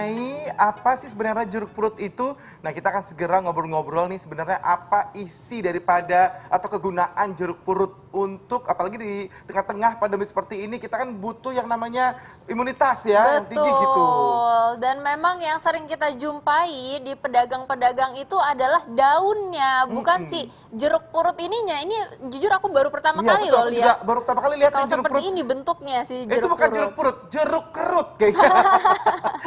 mengenai apa sih sebenarnya jeruk purut itu. Nah, kita akan segera ngobrol-ngobrol nih sebenarnya apa isi daripada atau kegunaan jeruk purut untuk apalagi di tengah-tengah pandemi seperti ini kita kan butuh yang namanya imunitas ya, yang tinggi gitu. Betul. Dan memang yang sering kita jumpai di pedagang-pedagang itu adalah daunnya, bukan si jeruk purut ininya. Ini jujur aku baru pertama Iya, kali betul, loh aku juga lihat. baru pertama kali lihat Kalau nih jeruk seperti purut. ini bentuknya si Itu jeruk bukan purut. jeruk purut, jeruk kerut kayaknya.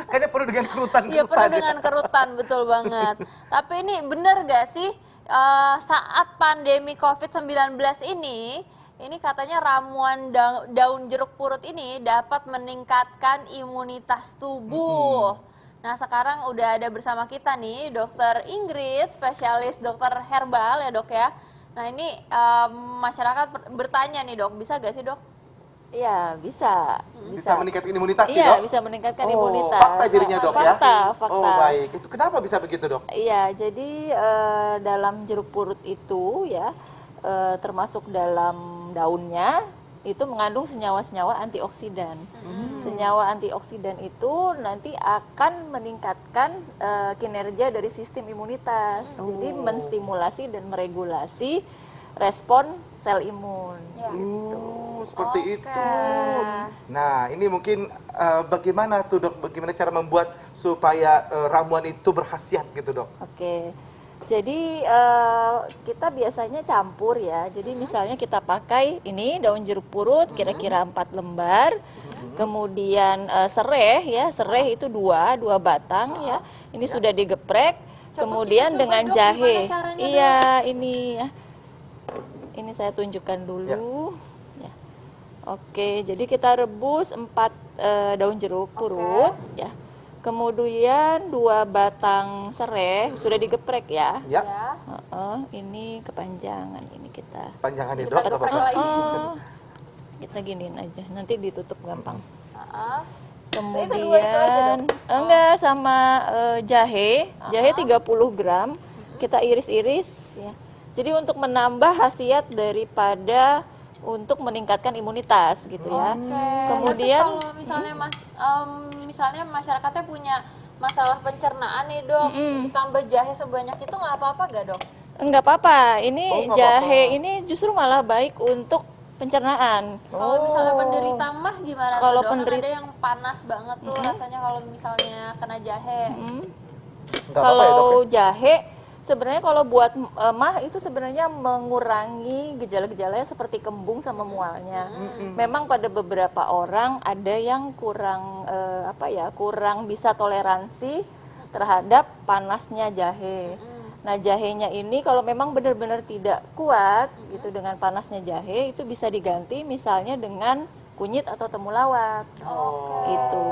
Kayaknya penuh dengan kerutan-kerutan. Iya, penuh ya. dengan kerutan, betul banget. Tapi ini bener gak sih saat pandemi COVID-19 ini katanya ramuan daun jeruk purut ini dapat meningkatkan imunitas tubuh. Nah, sekarang udah ada bersama kita nih Dokter Ingrid, spesialis dokter herbal ya dok ya. Nah ini masyarakat bertanya nih dok, bisa gak sih dok? Iya, bisa. Bisa meningkatkan imunitas nih, Iya, Dok? bisa meningkatkan Oh, imunitas. fakta jadinya, Dok, ya? Fakta. Oh, baik. Itu kenapa bisa begitu, Dok? Iya, jadi dalam jeruk purut itu ya, termasuk dalam daunnya itu mengandung senyawa-senyawa antioksidan. Senyawa antioksidan itu nanti akan meningkatkan kinerja dari sistem imunitas. Jadi menstimulasi dan meregulasi respon sel imun. Ya. Gitu. Seperti Oke. itu. Nah, ini mungkin bagaimana tuh, Dok? Bagaimana cara membuat supaya ramuan itu berkhasiat gitu, Dok? Oke, jadi kita biasanya campur ya. Jadi misalnya kita pakai ini daun jeruk purut kira-kira 4 lembar, kemudian serai ya, serai itu dua batang ya. Ini sudah digeprek, Coba kemudian kita coba, dengan Dok, jahe. gimana caranya, Iya, ini ya. Ini saya tunjukkan dulu. Ya. Oke, jadi kita rebus 4 daun jeruk purut ya. Kemudian 2 batang serai sudah digeprek ya. Ya, Ya. Ini kepanjangan ini kita. panjangannya, Kita Dok. nggak geprek apa-apa. lagi. Kita giniin aja, nanti ditutup gampang. Heeh. Kemudian dua itu aja, Dok? enggak sama jahe 30 gram kita iris-iris ya. Jadi untuk menambah khasiat daripada untuk meningkatkan imunitas gitu ya. Oke. Kemudian tapi kalau misalnya misalnya masyarakatnya punya masalah pencernaan nih dok, ditambah jahe sebanyak itu nggak apa-apa gak dok? enggak apa-apa. Oh, Ini nggak jahe apa-apa. ini justru malah baik untuk pencernaan. Kalau misalnya penderita mah gimana Kalau tuh dok? Kan penderita- ada yang panas banget tuh rasanya kalau misalnya kena jahe. Nggak apa-apa ya, Dok? Kalau jahe sebenarnya kalau buat mah itu sebenarnya mengurangi gejala-gejalanya seperti kembung sama mualnya. Memang pada beberapa orang ada yang kurang kurang bisa toleransi terhadap panasnya jahe. Nah, jahenya ini kalau memang benar-benar tidak kuat gitu dengan panasnya jahe itu bisa diganti misalnya dengan kunyit atau temulawak. Gitu.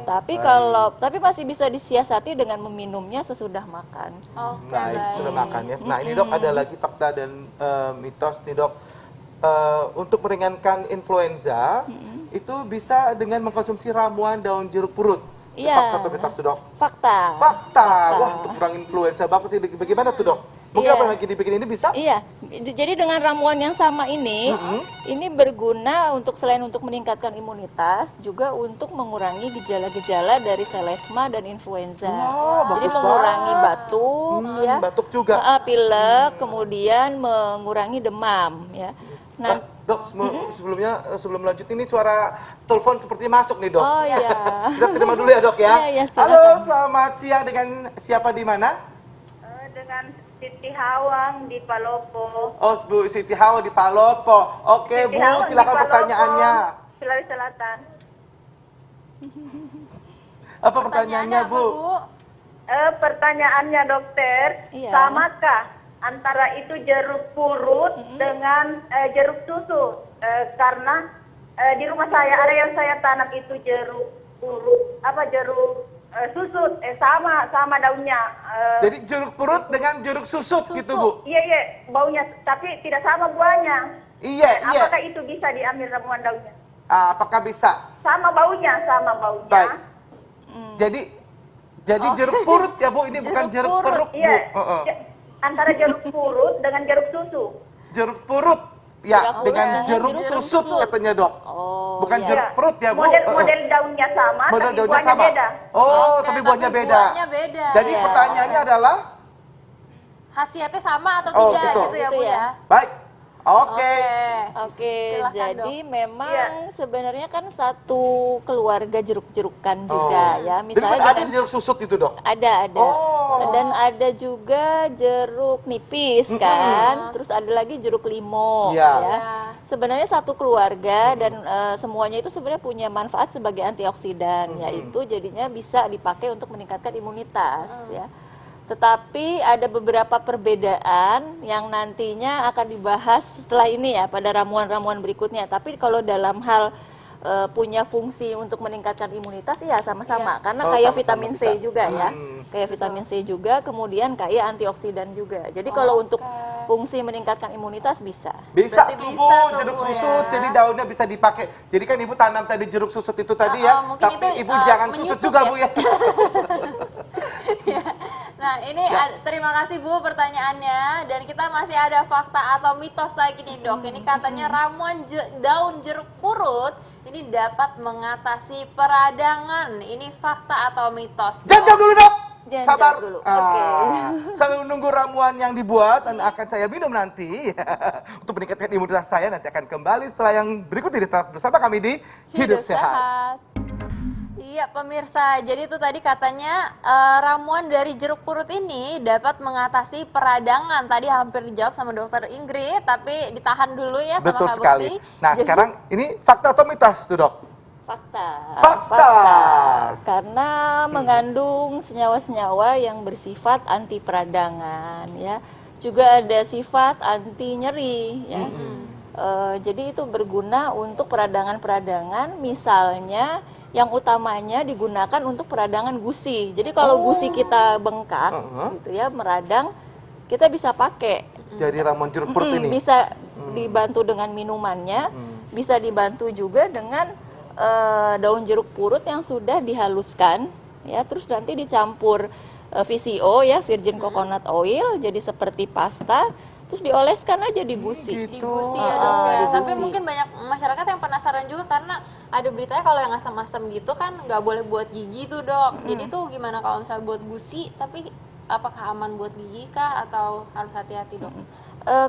Tapi masih bisa disiasati dengan meminumnya sesudah makan. Oke, Nah, itu baik. sudah makan ya. Nah, ini, Dok, ada lagi fakta dan mitos nih, Dok. Untuk meringankan influenza, itu bisa dengan mengkonsumsi ramuan daun jeruk purut. Iya. Fakta atau mitos tuh, Dok? Fakta. Fakta. Wah, untuk kurang influenza bagus. Bagaimana tuh, Dok? Mungkin Iya. apa yang lagi dibikin ini bisa? Iya, jadi dengan ramuan yang sama ini berguna selain untuk meningkatkan imunitas, juga untuk mengurangi gejala-gejala dari selesma dan influenza. Wah, Jadi bagus mengurangi banget. batuk, ya, Batuk juga. pilek, kemudian mengurangi demam, ya. Nah, Dok, sebelum lanjut ini suara telepon seperti masuk nih, Dok. oh ya, Kita terima dulu ya, Dok ya. Iya, Halo, silakan. selamat siang, dengan siapa di mana? Dengan Siti Hawang di Palopo. Oh, Bu Siti Hawa di Palopo. Oke, Siti Bu, Hawang di silakan Palopo, pertanyaannya. Sulawesi Selatan. Apa pertanyaannya, Bu? Pertanyaannya dokter, Iya. samakah antara itu jeruk purut dengan jeruk susu? Karena di rumah saya ada yang saya tanam itu jeruk purut, jeruk susut, sama daunnya. Jadi jeruk purut dengan jeruk susut gitu, Bu? Iya, baunya, tapi tidak sama buahnya. Iya. Apakah itu bisa diambil ramuan daunnya? Apakah bisa? Sama baunya. Baik. Jadi jeruk purut ya, Bu? Ini bukan jeruk perut, Bu. Iya. Antara jeruk purut dengan jeruk susu. Jeruk purut Ya, Kura-kura dengan dengan jeruk jeruk susut susut. katanya, Dok. Oh, Bukan iya. jeruk perut ya, Bu? Model daunnya sama, Model tapi daunnya buahnya sama. beda. Oh, Oke, tapi buahnya tapi beda. buahnya beda. Jadi Iya. pertanyaannya adalah, Khasiatnya sama atau Oh, tidak gitu. gitu ya, Gitu Bu ya. ya? baik. Oke. Oke, Silakan, jadi Dok. memang sebenarnya kan satu keluarga jeruk-jerukan juga ya. Jadi Misalnya kan ada dengan jeruk susut itu, Dok? ada. Oh. Dan ada juga jeruk nipis kan. Terus ada lagi jeruk limau Iya. ya. Ya. Sebenarnya satu keluarga dan semuanya itu sebenarnya punya manfaat sebagai antioksidan, yaitu jadinya bisa dipakai untuk meningkatkan imunitas ya. Tetapi ada beberapa perbedaan yang nantinya akan dibahas setelah ini ya pada ramuan-ramuan berikutnya. Tapi kalau dalam hal punya fungsi untuk meningkatkan imunitas ya sama-sama, karena Oh, kayak sama-sama vitamin C bisa. juga ya. Kayak vitamin C juga, kemudian kayak antioksidan juga. Jadi kalau untuk fungsi meningkatkan imunitas bisa. Bisa Berarti tuh, bisa Bu, tuh, jeruk Bu, susut, ya. jadi daunnya bisa dipakai. Jadi kan Ibu tanam tadi jeruk susut itu tadi ya, mungkin tapi itu, Ibu jangan menyusup susut juga, ya? Bu ya. Nah, ini Ya. terima kasih Bu pertanyaannya, dan kita masih ada fakta atau mitos lagi nih, Dok. Ini katanya ramuan daun jeruk purut ini dapat mengatasi peradangan. Ini fakta atau mitos? Dok? Jam dulu, Dok. Jangan Sabar. jawab dulu. Sambil menunggu ramuan yang dibuat dan akan saya minum nanti untuk meningkatkan imunitas saya, nanti akan kembali setelah yang berikut ini. Tetap bersama kami di Hidup Sehat. Iya pemirsa, jadi itu tadi katanya ramuan dari jeruk purut ini dapat mengatasi peradangan. Tadi hampir dijawab sama Dokter Ingrid, tapi ditahan dulu ya sama Betul Kak sekali. Bekti. Nah, Jadi- sekarang ini fakta atau mitos tuh, Dok? Fakta. Fakta. Karena mengandung senyawa-senyawa yang bersifat anti peradangan ya. Juga ada sifat anti nyeri ya. Jadi itu berguna untuk peradangan-peradangan, misalnya yang utamanya digunakan untuk peradangan gusi. Jadi kalau gusi kita bengkak gitu ya, meradang, kita bisa pakai. Dari ramuan jeruk purut ini. Bisa dibantu dengan minumannya, bisa dibantu juga dengan daun jeruk purut yang sudah dihaluskan ya, terus nanti dicampur VCO ya, virgin coconut oil, jadi seperti pasta, terus dioleskan aja di gusi. di Gitu. gusi ya Dok ya. di Tapi gusi. mungkin banyak masyarakat yang penasaran juga, karena ada beritanya kalau yang asam-asam gitu kan nggak boleh buat gigi tuh, Dok. Jadi tuh gimana kalau misalnya buat gusi, tapi apakah aman buat gigi kah atau harus hati-hati, Dok?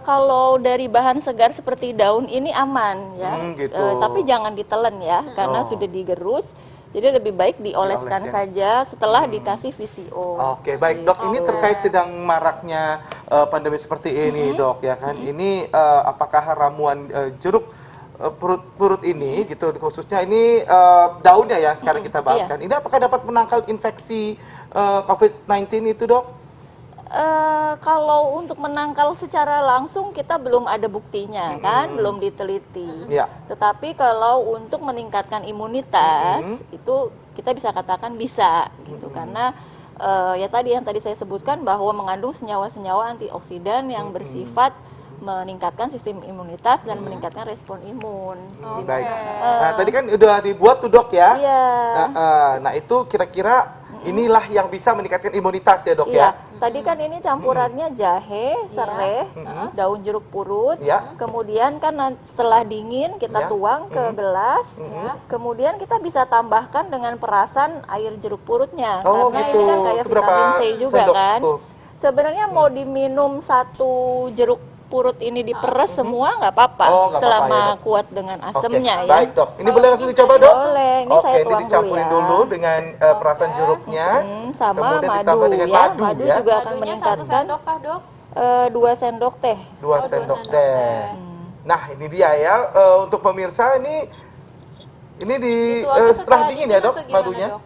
Kalau dari bahan segar seperti daun ini aman ya, Gitu. tapi jangan ditelen ya, karena Oh. sudah digerus. Jadi lebih baik dioleskan Dioles ya. saja setelah dikasih VCO. Oke, baik, Dok. Ini terkait sedang maraknya pandemi seperti ini, Dok, ya kan. Ini apakah ramuan jeruk purut ini gitu, khususnya ini daunnya ya sekarang kita bahas Iya. kan. Ini apakah dapat menangkal infeksi COVID-19 itu, Dok? Kalau untuk menangkal secara langsung kita belum ada buktinya kan, belum diteliti. Ya. Tetapi kalau untuk meningkatkan imunitas itu kita bisa katakan bisa gitu, karena ya tadi yang tadi saya sebutkan bahwa mengandung senyawa-senyawa antioksidan yang bersifat meningkatkan sistem imunitas dan meningkatkan respon imun. Baik. Nah, tadi kan udah dibuat tuh, Dok, ya. Iya. Nah, itu kira-kira inilah yang bisa meningkatkan imunitas ya, Dok, Iya, ya. tadi kan ini campurannya jahe, serai, daun jeruk purut. Iya. Kemudian kan setelah dingin kita Iya. tuang ke gelas. Kemudian kita bisa tambahkan dengan perasan air jeruk purutnya. Oh, Karena gitu. ini kan kayak Itu berapa vitamin C juga sendok kan. tuh? Sebenarnya mau diminum satu jeruk purut ini diperes semua nggak apa-apa, Oh, nggak apa-apa selama ya, Dok. kuat dengan Oke, asemnya ya. baik, Dok. Ini Kalau boleh langsung ini dicoba, berarti Dok? boleh. Ini Oke, saya ini tuang dicampurin dulu ya. dulu dengan perasan jeruknya. Sama kemudian madu ditambah dengan ya. madu, Madu ya. juga akan Madunya 1 meningkatkan sendok kah, Dok? 2 sendok teh. 2 Oh, sendok 2 sendok teh. teh. Nah, ini dia ya, untuk pemirsa ini di Dituangnya setelah dingin ya, Dok, atau gimana, madunya? Dok?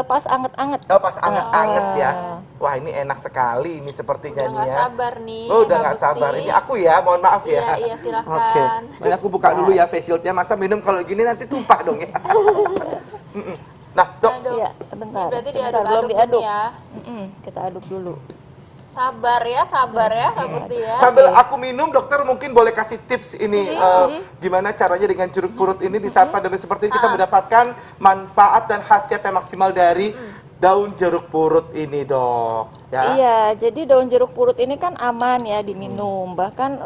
Pas anget-anget. Oh, pas anget-anget ya. Ah. Wah, ini enak sekali ini sepertinya Udah nih nggak ya. sabar nih, Oh, udah Kak nggak sabar. Bekti. Ini aku ya, mohon maaf ya. Iya, iya, silahkan. Oke. Ini aku buka dulu ya face shieldnya. Masa minum kalau gini nanti tumpah dong ya. Mm-mm. Nah, Dok. Nah, Dok. Iya, sebentar. Ini berarti Sebentar, diaduk-aduk belum diaduk. ini ya. Kita aduk dulu. Sabar ya Kak Bekti ya. Sambil aku minum, dokter mungkin boleh kasih tips ini gimana caranya dengan jeruk purut ini di saat pandemi seperti ini kita mendapatkan manfaat dan khasiat yang maksimal dari daun jeruk purut ini, Dok. Ya. Iya, jadi daun jeruk purut ini kan aman ya diminum. Bahkan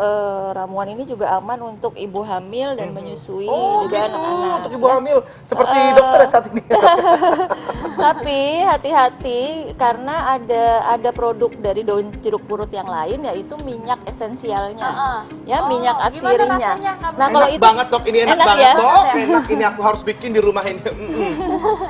ramuan ini juga aman untuk ibu hamil dan menyusui Oh juga gitu, anak-anak. untuk ibu hamil seperti dokter ya saat ini. Tapi hati-hati karena ada produk dari daun jeruk purut yang lain yaitu minyak esensialnya. Ya, Oh, minyak gimana atsirinya. rasanya, Kak Nah, Bun? kalau Enak itu banget dok, ini enak, enak banget ya? dok. Banget ya? Enak, ini aku harus bikin di rumah ini.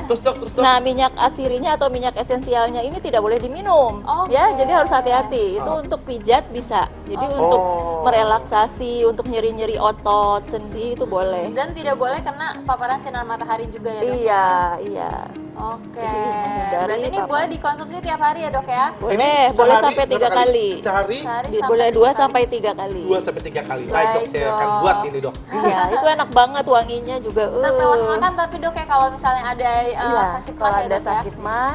Terus dok. Nah, minyak atsirinya atau minyak esensialnya ini tidak boleh diminum. Oke. Ya, jadi harus hati-hati. Itu untuk pijat bisa. Jadi untuk merelaksasi, untuk nyeri-nyeri otot, sendi itu boleh. Dan tidak boleh kena paparan sinar matahari juga ya dok? Iya, iya. Oke, Jadi menghindari berarti ini paparan. boleh dikonsumsi tiap hari ya dok ya? Boleh, boleh sehari sampai 3 berapa kali. Sehari Sehari Boleh 2 3 sampai 3 kali. 2 sampai 3 kali. Baik dok, Baik, saya akan Dok. buat ini dok. Iya, itu enak banget wanginya juga. Setelah makan tapi dok ya kalau misalnya ada Iya, sakit kalau mah ya ada dok ya? sakit mah,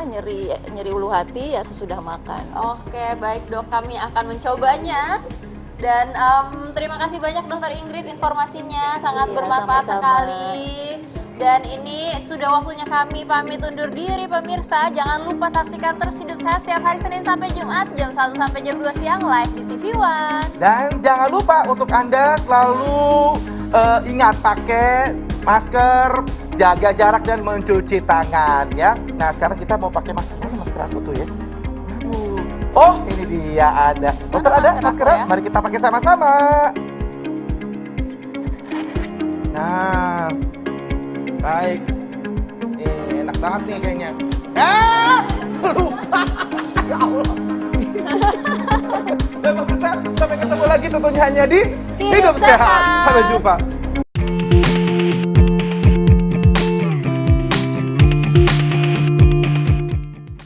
nyeri ulu hati ya sesudah makan. Oke, baik dok, kami akan mencobanya. Dan terima kasih banyak dokter Ingrid informasinya, sangat Iya, bermanfaat sama-sama. sekali. Dan ini sudah waktunya kami pamit undur diri pemirsa. Jangan lupa saksikan terus Hidup Sehat setiap hari Senin sampai Jumat jam 1 sampai jam 2 siang live di TV One. Dan jangan lupa untuk Anda selalu ingat pakai masker, jaga jarak dan mencuci tangan ya. Nah sekarang kita mau pakai masker, mana masker aku tuh ya? Aduh. Oh ini dia ada. Dokter ada masker maskernya? aku ya? Mari kita pakai sama-sama. Nah, baik. Nih, enak banget nih kayaknya. Lupa. Ya Allah. Dan pemirsa, sampai ketemu lagi tentunya hanya di Hidup Hidup Sehat. Sehat. Sampai jumpa.